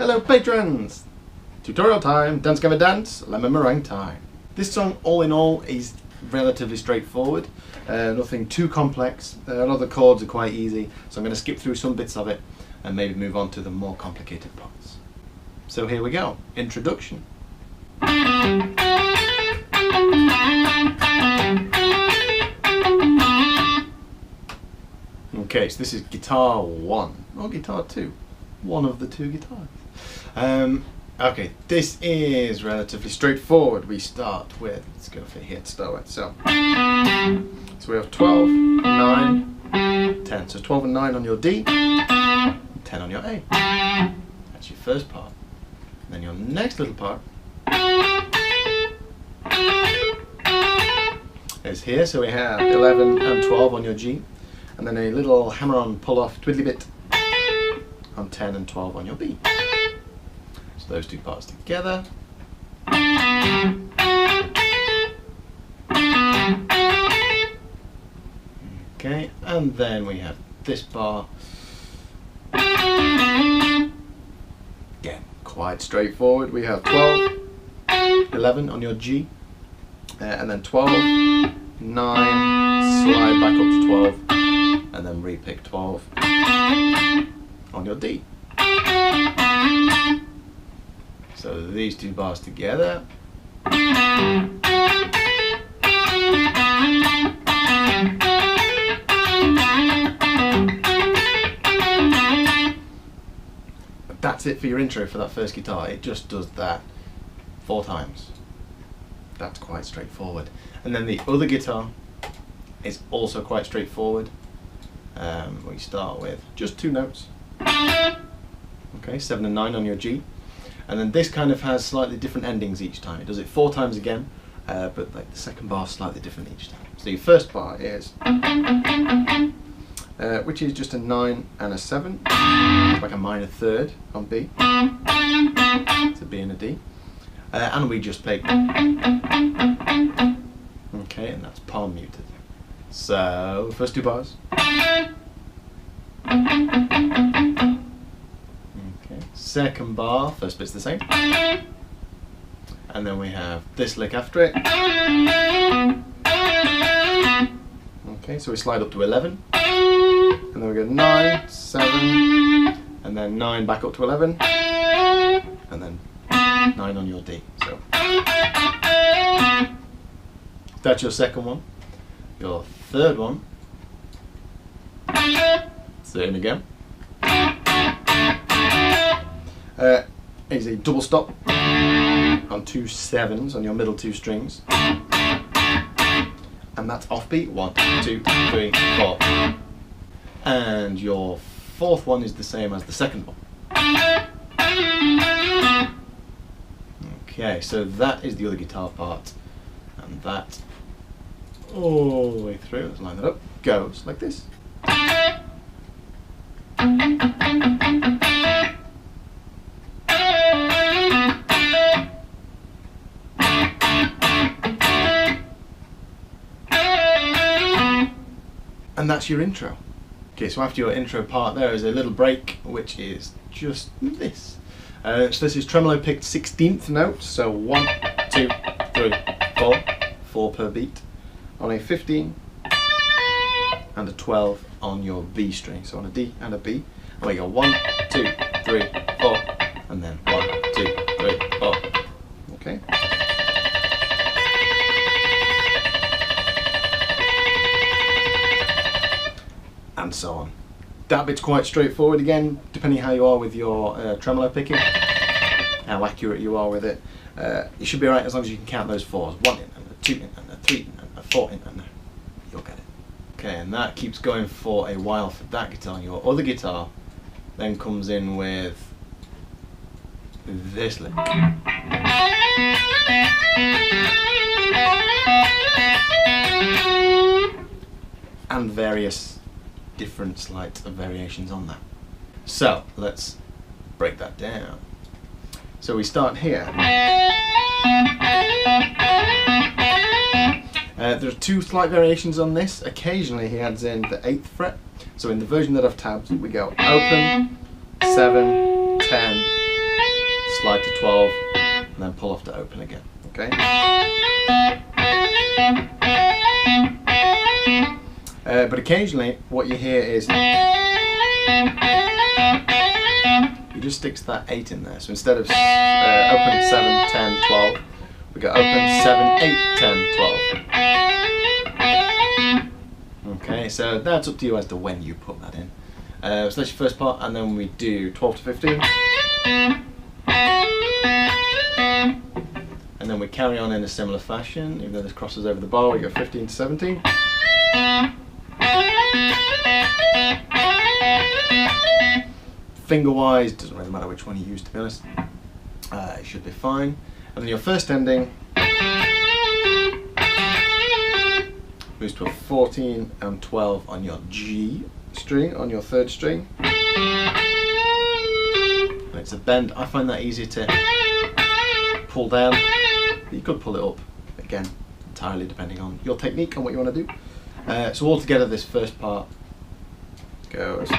Hello patrons! Tutorial time, dance cover dance, lemon meringue time. This song all in all is relatively straightforward, nothing too complex. A lot of the chords are quite easy, so I'm going to skip through some bits of it and maybe move on to the more complicated parts. So here we go, introduction. Okay, so this is guitar 1, or guitar 2, one of the two guitars. Okay, this is relatively straightforward. We start with, let's go for here to start with. So we have 12, 9, 10. So 12 and 9 on your D, 10 on your A. That's your first part. And then your next little part is here. So we have 11 and 12 on your G, and then a little hammer-on pull-off twiddly bit on 10 and 12 on your B. So those two parts together. Okay, and then we have this bar. Again, quite straightforward. We have 12, 11 on your G, and then 12, 9, slide back up to 12, and then repick 12 on your D. So these two bars together. That's it for your intro for that first guitar. It just does that 4 times. That's quite straightforward. And then the other guitar is also quite straightforward. We start with just 2 notes. Okay, 7 and 9 on your G. And then this kind of has slightly different endings each time. It does it 4 times again, but like the second bar is slightly different each time. So your first bar is, which is just a 9 and a 7, like a minor third on B. It's a B and a D. And we just play. Okay, and that's palm muted. So, first 2 bars. Second bar, first bit's the same. And then we have this lick after it. Okay, so we slide up to 11. And then we go 9, 7, and then 9 back up to 11. And then 9 on your D. So that's your second one. Your third one. Same again. Is a double stop on 2 7s on your middle 2 strings, and that's offbeat 1, 2, 3, 4. And your fourth one is the same as the second one. Okay, so that is the other guitar part, and that all the way through, let's line that up, goes like this. And that's your intro. Okay, so after your intro part there is a little break, which is just this. So this is tremolo picked 16th notes, so 1, 2, 3, 4, 4 per beat, on a 15 and a 12 on your B string, so on a D and a B, and we go 1, 2, 3, 4, and then 1, 2, 3, 4. Okay. And so on. That bit's quite straightforward again, depending how you are with your tremolo picking, how accurate you are with it. You should be alright as long as you can count those 4s. 1 in, and a 2 in, and a 3 in, and a 4 in, and you'll get it. Okay, and that keeps going for a while for that guitar. Your other guitar then comes in with this lick. And various different slight variations on that. So let's break that down. So we start here. There are 2 slight variations on this. Occasionally he adds in the 8th fret. So in the version that I've tabbed, we go open, 7, 10, slide to 12, and then pull off to open again. Okay. But occasionally, what you hear is he just sticks that 8 in there. So instead of open 7, 10, 12, we go open 7, 8, 10, 12. Okay, so that's up to you as to when you put that in. So that's your first part, and then we do 12 to 15. And then we carry on in a similar fashion, even though this crosses over the bar, we go 15 to 17. Finger-wise, doesn't really matter which one you use, to be honest. It should be fine. And then your first ending moves to a 14 and 12 on your G string, on your third string. And it's a bend. I find that easier to pull down. You could pull it up, again, entirely depending on your technique and what you want to do. So all together, this first part goes.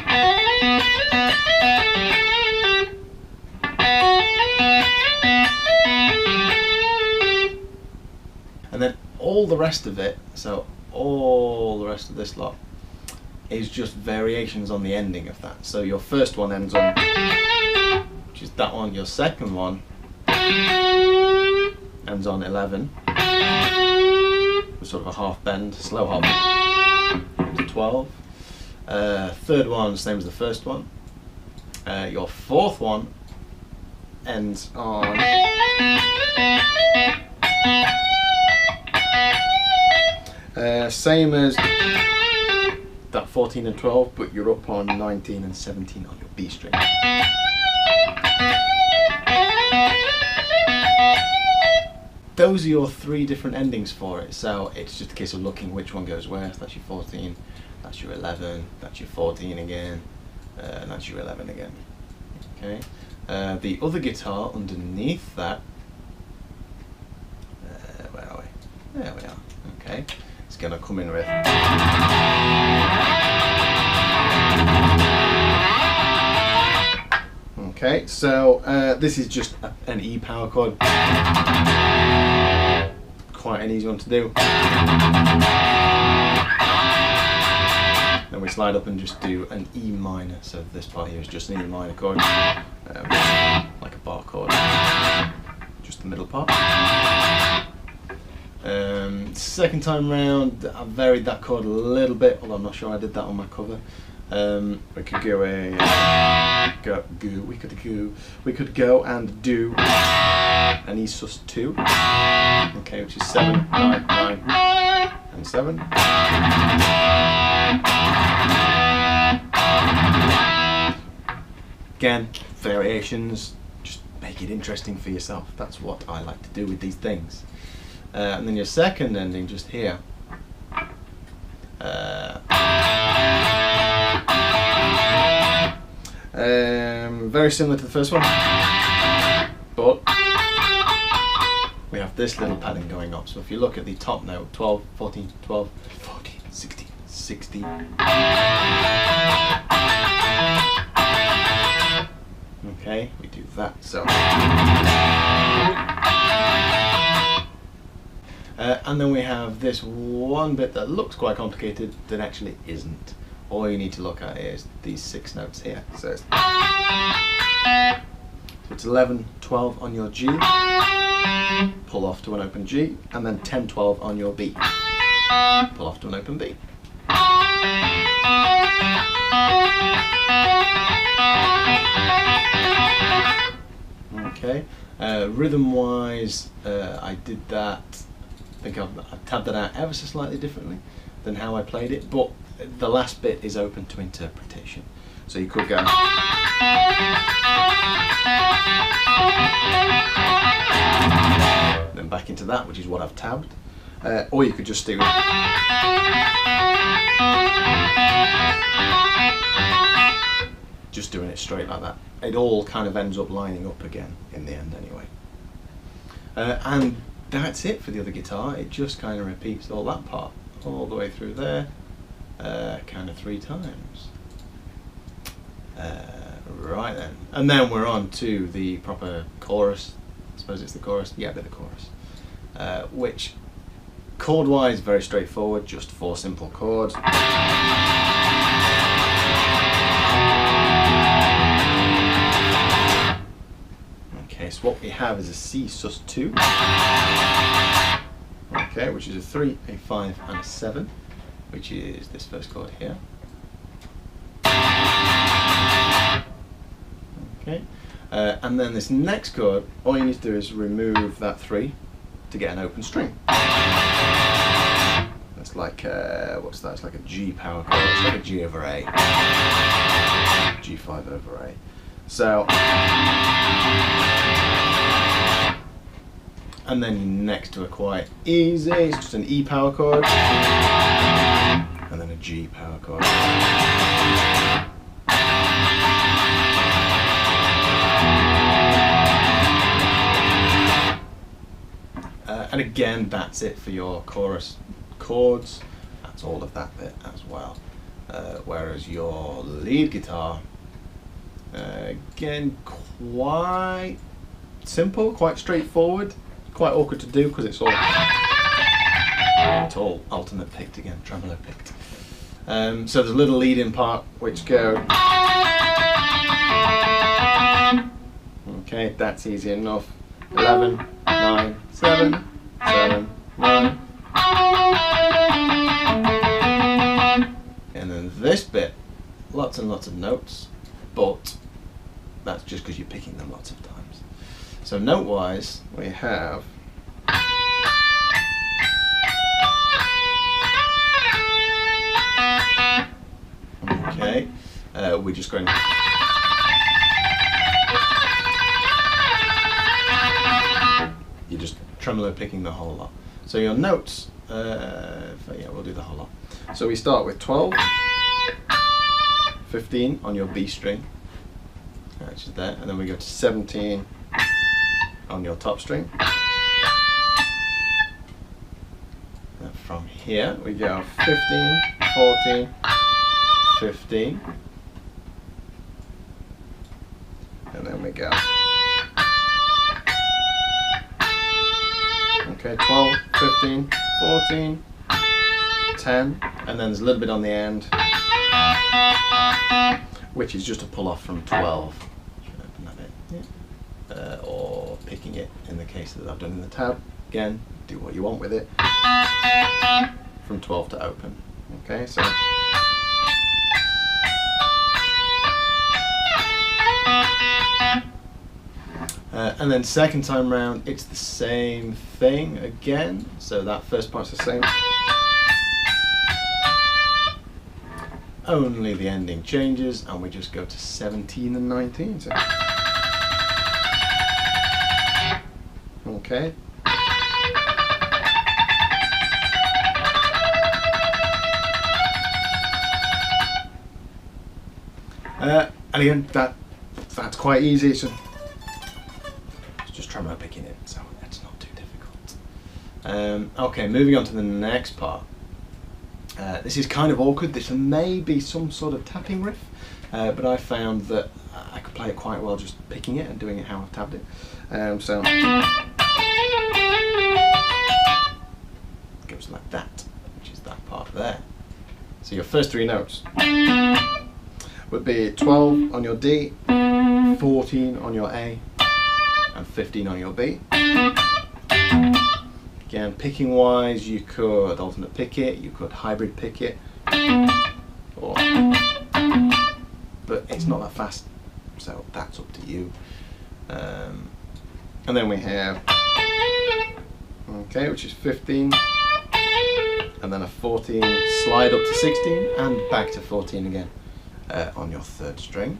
And then all the rest of it, so all the rest of this lot, is just variations on the ending of that. So your first one ends on, which is that one. Your second one ends on 11, with sort of a half bend, slow hop, to 12. Third one, same as the first one. Your fourth one ends on same as that 14 and 12, but you're up on 19 and 17 on your B string. Those are your 3 different endings for it, so it's just a case of looking which one goes where. So that's your 14, that's your 11, that's your 14 again, and that's your 11 again. Okay. The other guitar underneath that, where are we? There we are. Okay. It's going to come in with. Okay, so this is just an E power chord. Quite an easy one to do. Then we slide up and just do an E minor. So this part here is just an E minor chord, like a bar chord. Just the middle part. Second time round, I varied that chord a little bit, although I'm not sure I did that on my cover. We could go we could go and do an E sus2, okay, which is 7, 9, 9, and 7. Again, variations, just make it interesting for yourself. That's what I like to do with these things. And then your second ending just here. Very similar to the first one, but we have this little pattern going up. So if you look at the top note, 12, 14, 12, 14, 16, 16. Okay, we do that. So. And then we have this one bit that looks quite complicated that actually isn't. All you need to look at is these 6 notes here. So it's 11, 12 on your G, pull off to an open G, and then 10, 12 on your B, pull off to an open B. Okay, rhythm-wise, I did that. I think I've tabbed that out ever so slightly differently than how I played it, but the last bit is open to interpretation. So you could go then back into that, which is what I've tabbed, or you could just do just doing it straight like that. It all kind of ends up lining up again in the end anyway. And that's it for the other guitar. It just kind of repeats all that part all the way through there, kind of 3 times. Right then, and then we're on to the proper chorus. I suppose it's the chorus. Yeah, but the chorus, which chord-wise very straightforward. Just 4 simple chords. Okay, so what we have is a C sus2. Okay, which is a 3, a 5, and a 7, which is this first chord here. Okay, and then this next chord, all you need to do is remove that 3 to get an open string. That's like, what's that? It's like a G power chord. It's like a G over A. G5 over A. So, and then next to it quite easy, it's just an E power chord, and then a G power chord. And again, that's it for your chorus chords. That's all of that bit as well. Whereas your lead guitar, again, quite simple, quite straightforward, quite awkward to do because it's all alternate picked again, tremolo picked. So there's a little lead-in part which go. Okay, that's easy enough. 11, 9, 7, 7, 9. And then this bit, lots and lots of notes, but that's just because you're picking them lots of times. So note-wise, we have okay, we're just going you're just tremolo picking the whole lot. So your notes, yeah, we'll do the whole lot. So we start with 12, 15 on your B string, which is there, and then we go to 17 on your top string. And from here we go 15, 14, 15, and then we go okay, 12, 15, 14, 10, and then there's a little bit on the end, which is just a pull off from 12. Should I open that bit? Yeah. Or picking it in the case that I've done in the tab. Again, do what you want with it. From 12 to open. Okay, so. And then second time round, it's the same thing again. So that first part's the same. Only the ending changes, and we just go to 17 and 19. So. Okay. And again, that's quite easy. So just tremolo picking it, so it's not too difficult. Okay, moving on to the next part. This is kind of awkward. This may be some sort of tapping riff, but I found that I could play it quite well just picking it and doing it how I've tabbed it. So it goes like that, which is that part there. So your first 3 notes would be 12 on your D, 14 on your A, and 15 on your B. Again, picking wise, you could alternate pick it, you could hybrid pick it, or, but it's not that fast, so that's up to you. And then we have, okay, which is 15, and then a 14, slide up to 16, and back to 14 again on your 3rd string.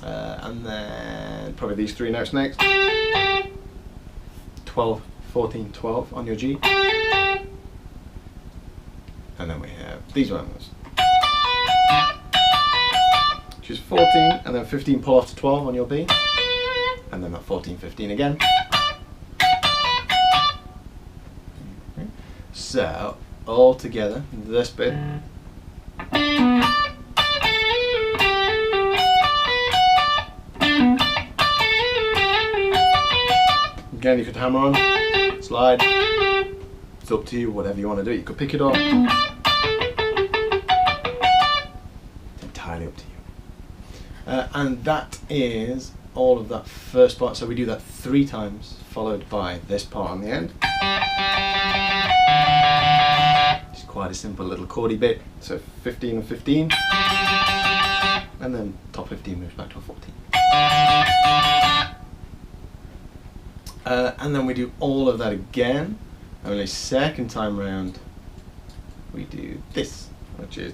And then probably these 3 notes next. 12, 14, 12 on your G. And then we have these ones. Which is 14, and then 15 pull off to 12 on your B. And then that 14, 15 again. Okay. So, all together, this bit. Again, you could hammer on, slide. It's up to you, whatever you want to do. You could pick it up. It's entirely up to you. And that is all of that first part. So we do that 3 times, followed by this part on the end. It's quite a simple little chordy bit. So 15 and 15. And then top 15 moves back to a 14. And then we do all of that again. Only second time round we do this, which is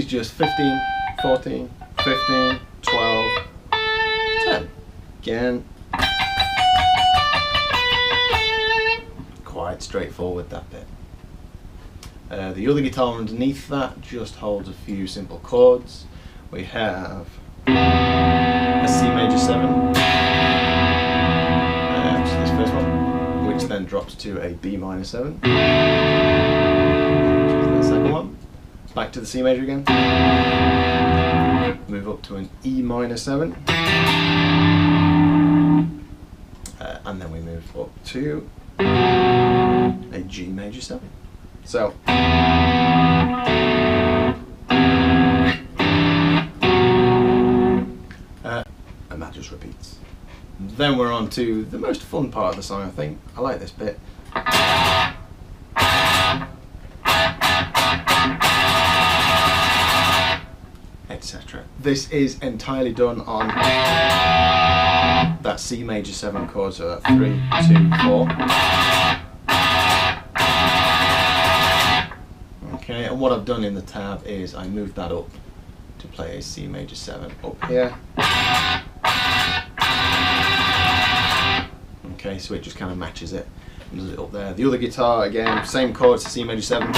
just 15, 14, 15, 12, 10. Again, quite straightforward, that bit. The other guitar underneath that just holds a few simple chords. We have a C major 7, which is this first one, which then drops to a B minor 7, which is the second one. Back to the C major again, move up to an E minor 7, and then we move up to a G major 7. So, and that just repeats. Then we're on to the most fun part of the song, I think. I like this bit. Etc. This is entirely done on that C major 7 chord, so that 3, 2, 4. Okay, and what I've done in the tab is I moved that up to play a C major 7 up here. Okay, so it just kind of matches it and does it up there. The other guitar, again, same chords, C major 7.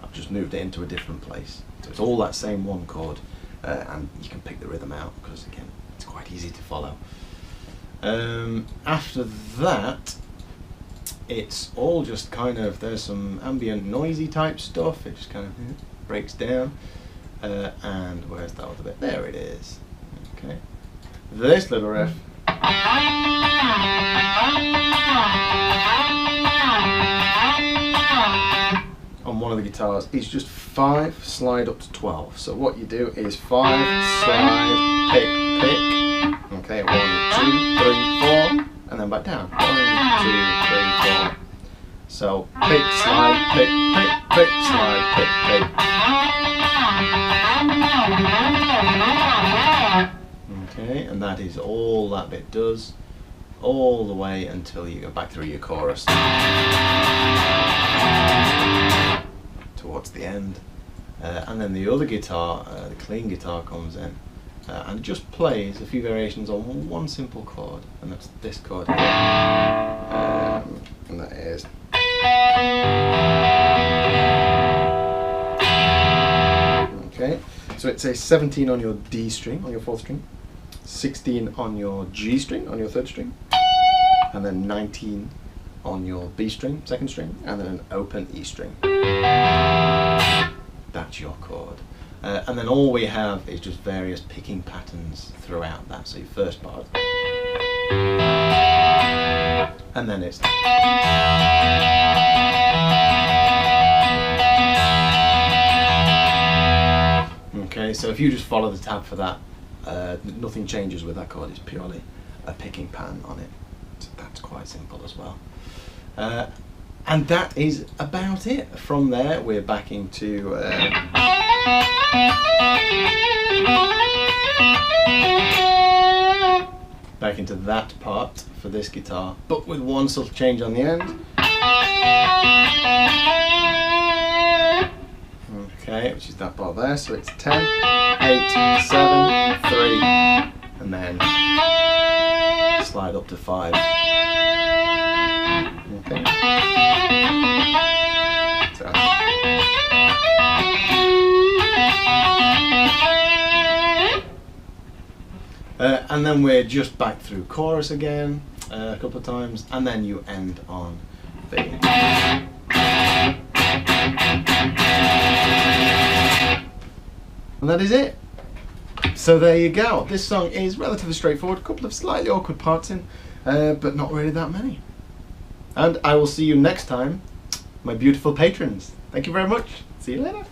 I've just moved it into a different place. So it's all that same one chord, and you can pick the rhythm out because, again, it's quite easy to follow. After that, it's all just kind of, there's some ambient noisy type stuff. It just kind of breaks down. And where's that other bit? There it is. Okay. This little riff. On one of the guitars is just 5 slide up to 12. So what you do is 5 slide, pick, pick. Okay, 1, 2, 3, 4, and then back down. 1, 2, 3, 4. So pick, slide, pick, pick, pick, slide, pick, pick. Okay, and that is all that bit does, all the way until you go back through your chorus. Towards the end. And then the other guitar, the clean guitar, comes in and just plays a few variations on one simple chord, and that's this chord here. And that is. Okay, so it's a 17 on your D string, on your 4th string, 16 on your G string, on your 3rd string, and then 19 on your B string, 2nd string, and then an open E string. That's your chord. And then all we have is just various picking patterns throughout that. So your first part. And then it's. Okay, so if you just follow the tab for that, nothing changes with that chord. It's purely a picking pattern on it. So that's quite simple as well. And that is about it. From there, we're back into that part for this guitar, but with one subtle change on the end. Okay, which is that part there. So it's 10, 8, 7, 3, and then slide up to 5. Okay. So. And then we're just back through chorus again a couple of times, and then you end on the. And that is it. So there you go. This song is relatively straightforward, a couple of slightly awkward parts in, but not really that many. And I will see you next time, my beautiful patrons. Thank you very much. See you later.